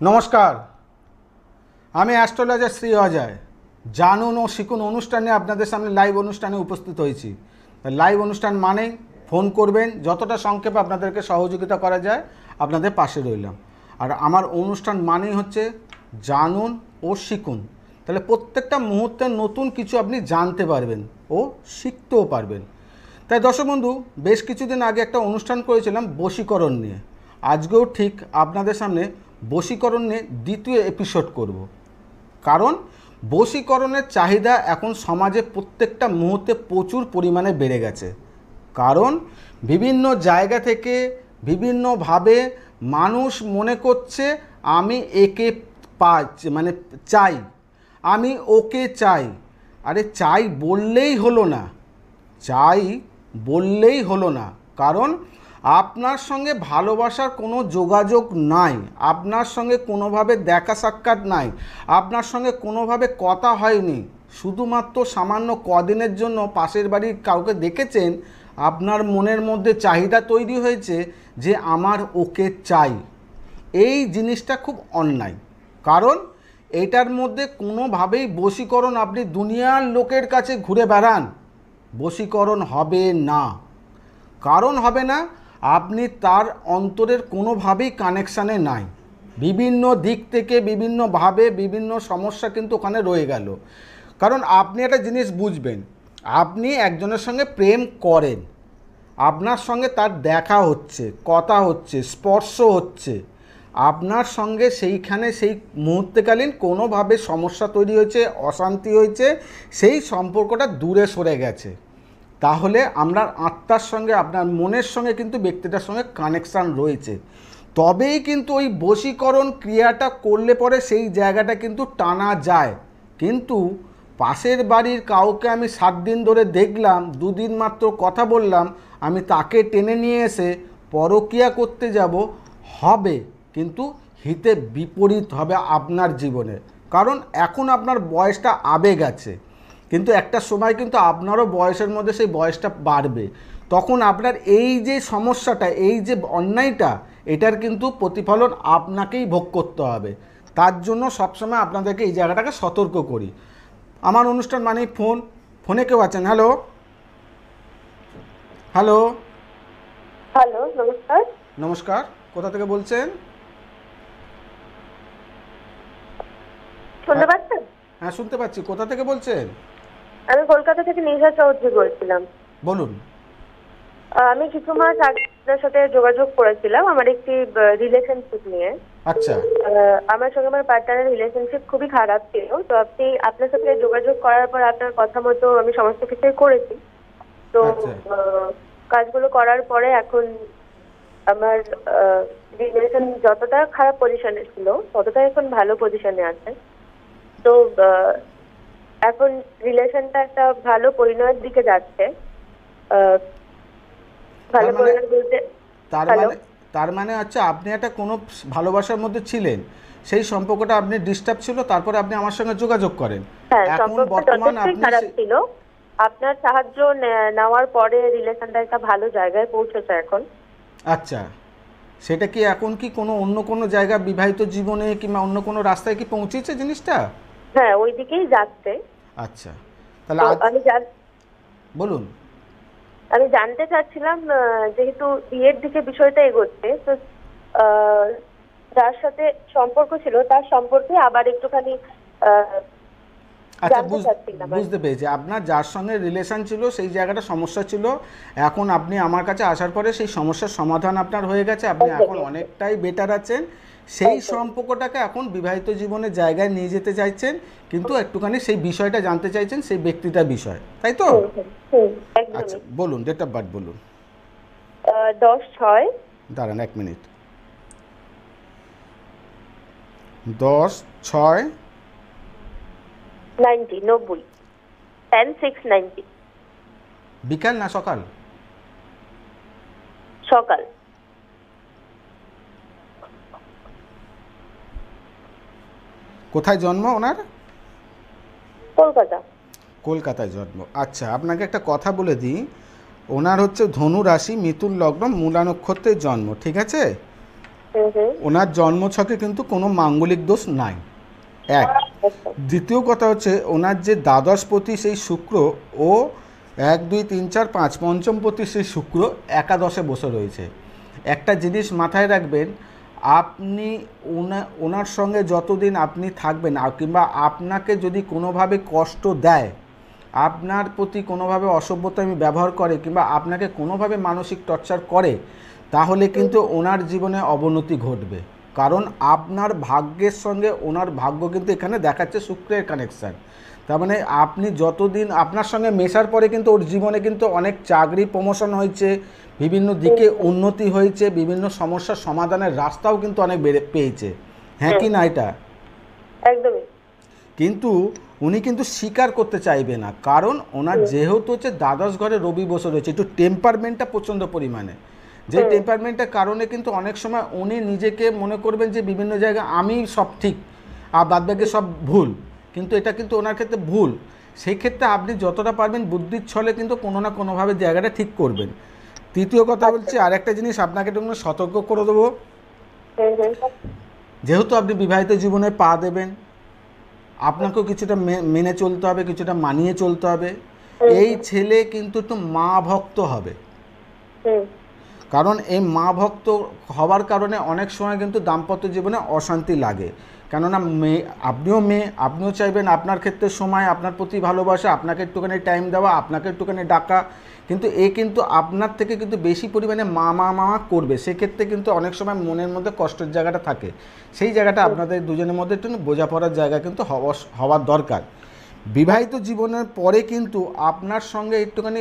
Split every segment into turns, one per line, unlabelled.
নমস্কার, আমি অ্যাস্ট্রোলজার শ্রী অজয়। জানুন ও শিখুন অনুষ্ঠানে আপনাদের সামনে লাইভ অনুষ্ঠানে উপস্থিত হয়েছি। লাইভ অনুষ্ঠান মানেই ফোন করবেন, যতটা সংক্ষেপে আপনাদেরকে সহযোগিতা করা যায় আপনাদের পাশে রইলাম। আর আমার অনুষ্ঠান মানেই হচ্ছে জানুন ও শিখুন। তাহলে প্রত্যেকটা মুহূর্তে নতুন কিছু আপনি জানতে পারবেন ও শিখতেও পারবেন। তাই দর্শক বন্ধু, বেশ কিছুদিন আগে একটা অনুষ্ঠান করেছিলাম বশীকরণ নিয়ে। আজকেও ঠিক আপনাদের সামনে বশীকরণ নিয়ে দ্বিতীয় এপিসোড করব। কারণ বশীকরণের চাহিদা এখন সমাজে প্রত্যেকটা মুহূর্তে প্রচুর পরিমাণে বেড়ে গেছে। কারণ বিভিন্ন জায়গা থেকে বিভিন্নভাবে মানুষ মনে করছে আমি একে চাই, আমি ওকে চাই। আরে চাই বললেই হলো না, চাই বললেই হলো না। কারণ আপনার সঙ্গে ভালোবাসার কোনো যোগাযোগ নাই, আপনার সঙ্গে কোনোভাবে দেখা সাক্ষাৎ নাই, আপনার সঙ্গে কোনোভাবে কথা হয়নি। শুধুমাত্র সামান্য কদিনের জন্য পাশের বাড়ির কাউকে দেখেছেন, আপনার মনের মধ্যে চাহিদা তৈরি হয়েছে যে আমার ওকে চাই। এই জিনিসটা খুব অন্যায়। কারণ এটার মধ্যে কোনোভাবেই বশীকরণ আপনি দুনিয়ার লোকের কাছে ঘুরে বেড়ান, বশীকরণ হবে না। কারণ হবে না, আপনি তার অন্তরের কোনোভাবেই কানেকশানে নাই। বিভিন্ন দিক থেকে বিভিন্নভাবে বিভিন্ন সমস্যা কিন্তু ওখানে রয়ে গেল। কারণ আপনি একটা জিনিস বুঝবেন, আপনি একজনের সঙ্গে প্রেম করেন, আপনার সঙ্গে তার দেখা হচ্ছে, কথা হচ্ছে, স্পর্শ হচ্ছে, আপনার সঙ্গে সেইখানে সেই মুহূর্তকালীন কোনোভাবে সমস্যা তৈরি হয়েছে, অশান্তি হয়েছে, সেই সম্পর্কটা দূরে সরে গেছে। তাহলে আপনার আত্মার সঙ্গে আপনার মনের সঙ্গে কিন্তু ব্যক্তিটার সঙ্গে কানেকশান রয়েছে। তবেই কিন্তু ওই বশীকরণ ক্রিয়াটা করলে পরে সেই জায়গাটা কিন্তু টানা যায়। কিন্তু পাশের বাড়ির কাউকে আমি 7 দিন ধরে দেখলাম, 2 দিন মাত্র কথা বললাম, আমি তাকে টেনে নিয়ে এসে পরকীয়া করতে যাব, হবে কিন্তু হিতে বিপরীত হবে আপনার জীবনে। কারণ এখন আপনার বয়সটা আবেগ আছে, কিন্তু একটা সময় কিন্তু আপনারও বয়সের মধ্যে সেই বয়সটা বাড়বে। তখন আপনার এই যে সমস্যাটা, এই যে অন্যায়টা, এটার কিন্তু প্রতিফলন আপনাকেই ভোগ করতে হবে। তার জন্য সবসময় আপনাদেরকে এই জায়গাটাকে সতর্ক করি। আমার অনুষ্ঠান মানেই ফোনে কেউ আছেন? হ্যালো হ্যালো
হ্যালো, নমস্কার।
নমস্কার, কোথা থেকে বলছেন?
শুনতে পাচ্ছেন?
হ্যাঁ, শুনতে পাচ্ছি। কোথা থেকে বলছেন?
আমি কলকাতা থেকে নিশা চৌধুরী বলছিলাম।
বলুন।
আমি কিছু মাস আগে আপনার সাথে যোগাযোগ করেছিলাম আমার একটি রিলেশনশিপ নিয়ে।
আচ্ছা।
আমার সঙ্গে আমার পার্টনারের রিলেশনশিপ খুবই খারাপ ছিল। তো আপনার সাথে যোগাযোগ করার পর আপনার কথা মতো আমি সমস্ত কিছুই করেছি। তো কাজগুলো করার পরে এখন আমার রিলেশন যতটা খারাপ পজিশনে ছিল ততটা এখন ভালো পজিশনে আছে। তো এখন রিলেশনটা একটা ভালো পরিণয়ের দিকে যাচ্ছে। ভালো পরিণয় বলতে
তার মানে হচ্ছে আপনি একটা কোনো ভালোবাসার মধ্যে ছিলেন, সেই সম্পর্কটা আপনি ডিস্টার্ব ছিল, তারপরে আপনি আমার সঙ্গে যোগাযোগ করেন।
হ্যাঁ,
এখন বর্তমান আপনি
খারাপ ছিল। আপনার সাহায্য নেওয়ার পরে রিলেশনটা একটা ভালো জায়গায় পৌঁছেছে এখন।
আচ্ছা, সেটা কি এখন কি অন্য কোনো জায়গা বিবাহিত জীবনে কিংবা অন্য কোনো রাস্তায় কি পৌঁছেছে জিনিসটা?
হ্যাঁ, ওই দিকেই যাচ্ছে।
আচ্ছা, তাহলে বলুন।
আমি জানতে চাচ্ছিলাম, যেহেতু বিয়ের দিকে বিষয়টা এগোচ্ছে, তো যার সাথে সম্পর্ক ছিল তার সম্পর্কে আবার একটুখানি
আচ্ছা, বুঝতে পেরেছি। আপনার যার সঙ্গে রিলেশন ছিল সেই জায়গাটা সমস্যা ছিল, এখন আপনি আমার কাছে আসার পরে সেই সমস্যার সমাধান আপনার হয়ে গেছে, আপনি এখন অনেকটাই বেটার আছেন। সেই সম্পর্কটাকে এখন বিবাহিত জীবনের জায়গায় নিয়ে যেতে চাইছেন, কিন্তু একটুখানি সেই বিষয়টা জানতে চাইছেন, সেই ব্যক্তিটার বিষয়, তাই তো? আচ্ছা, বলুন, ডেট অফ বার্থ বলুন।
10/6।
দাঁড়ান 1 মিনিট। 10/6
90 10/6/90।
বিকাল না সকাল?
সকাল।
কোথায় জন্ম ওনার?
কলকাতা।
কলকাতায় জন্ম। আচ্ছা, আপনাকে একটা কথা বলে দিই, ওনার হচ্ছে ধনু রাশি, মিথুন লগ্ন, মূলা নক্ষত্রের জন্ম, ঠিক আছে?
হুম হুম।
ওনার জন্মছকে কিন্তু কোনো মাঙ্গলিক দোষ নাই, এক।
আচ্ছা।
দ্বিতীয় কথা হচ্ছে ওনার যে দ্বাদশপতি সেই শুক্র, ও 1 2 3 4 5 পঞ্চমপতি সেই শুক্র একাদশে বসে রয়েছে। একটা জিনিস মাথায় রাখবেন, আপনি ওনার সঙ্গে যতদিন আপনি থাকবেন কিংবা আপনাকে যদি কোনোভাবে কষ্ট দেয়, আপনার প্রতি কোনোভাবে অসভ্যতা আমি ব্যবহার করে কিংবা আপনাকে কোনোভাবে মানসিক টর্চার করে, তাহলে কিন্তু ওনার জীবনে অবনতি ঘটবে। কারণ আপনার ভাগ্যের সঙ্গে ওনার ভাগ্য কিন্তু এখানে দেখাচ্ছে শুক্রের কানেকশান। তার মানে আপনি যতদিন আপনার সঙ্গে মেশার পরে কিন্তু ওর জীবনে কিন্তু অনেক চাকরি প্রমোশন হয়েছে, বিভিন্ন দিকে উন্নতি হয়েছে, বিভিন্ন সমস্যার সমাধানের রাস্তাও কিন্তু অনেক পেয়েছে, হ্যাঁ কি না এটা?
একদমই।
কিন্তু উনি কিন্তু স্বীকার করতে চাইবে না, কারণ ওনার যেহেতু হচ্ছে দ্বাদশ ঘরে রবি বসে রয়েছে, একটু টেম্পারমেন্টটা প্রচণ্ড পরিমাণে, যে টেম্পারমেন্টের কারণে কিন্তু অনেক সময় উনি নিজেকে মনে করবেন যে বিভিন্ন জায়গায় আমি সব ঠিক আর বাদবাকি সব ভুল, কিন্তু এটা কিন্তু ওনার ক্ষেত্রে ভুল। সেই ক্ষেত্রে আপনি যতটা পারবেন বুদ্ধির ছলে কিন্তু কোনো না কোনোভাবে জায়গাটা ঠিক করবেন। তৃতীয় কথা বলছি, আরেকটা জিনিস আপনাকে একটু সতর্ক করে দেবো, যেহেতু আপনি বিবাহিত জীবনে পা দেবেন, আপনাকেও কিছুটা মেনে চলতে হবে, কিছুটা মানিয়ে চলতে হবে। এই ছেলে কিন্তু একটু মা ভক্ত হবে, কারণ এই মা ভক্ত হওয়ার কারণে অনেক সময় কিন্তু দাম্পত্য জীবনে অশান্তি লাগে। কেননা মেয়ে আপনিও চাইবেন আপনার ক্ষেত্রে সময়, আপনার প্রতি ভালোবাসা, আপনাকে একটুখানি টাইম দেওয়া, আপনাকে একটুখানি ডাকা, কিন্তু কিন্তু আপনার থেকে কিন্তু বেশি পরিমাণে মা করবে। সেক্ষেত্রে কিন্তু অনেক সময় মনের মধ্যে কষ্টের জায়গাটা থাকে, সেই জায়গাটা আপনাদের দুজনের মধ্যে একটু বোঝাপড়ার জায়গা কিন্তু হওয়ার দরকার। বিবাহিত জীবনের পরে কিন্তু আপনার সঙ্গে একটুখানি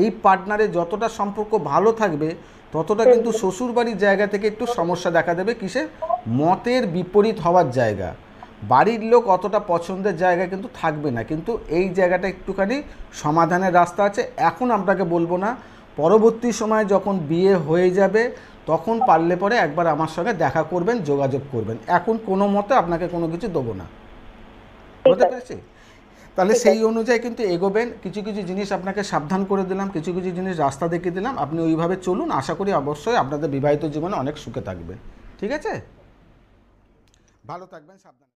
এই পার্টনারের যতটা সম্পর্ক ভালো থাকবে, ততটা কিন্তু শ্বশুরবাড়ির জায়গা থেকে একটু সমস্যা দেখা দেবে। কিসে? মতের বিপরীত হওয়ার জায়গা, বাড়ির লোক অতটা পছন্দের জায়গা কিন্তু থাকবে না, কিন্তু এই জায়গাটা একটুখানি সমাধানের রাস্তা আছে। এখন আপনাকে বলবো না, পরবর্তী সময়ে যখন বিয়ে হয়ে যাবে তখন পারলে পরে একবার আমার সঙ্গে দেখা করবেন, যোগাযোগ করবেন। এখন কোনো মতে আপনাকে কোনো কিছু দেবো না, বুঝতে পেরেছি? তাহলে সেই অনুযায়ী কিন্তু এগোবেন। কিছু কিছু জিনিস আপনাকে সাবধান করে দিলাম, কিছু কিছু জিনিস রাস্তা দেখিয়ে দিলাম, আপনি ওইভাবে চলুন। আশা করি অবশ্যই আপনাদের বিবাহিত জীবনে অনেক সুখে থাকবেন। ঠিক আছে? ভালো থাকবেন, সাবধান।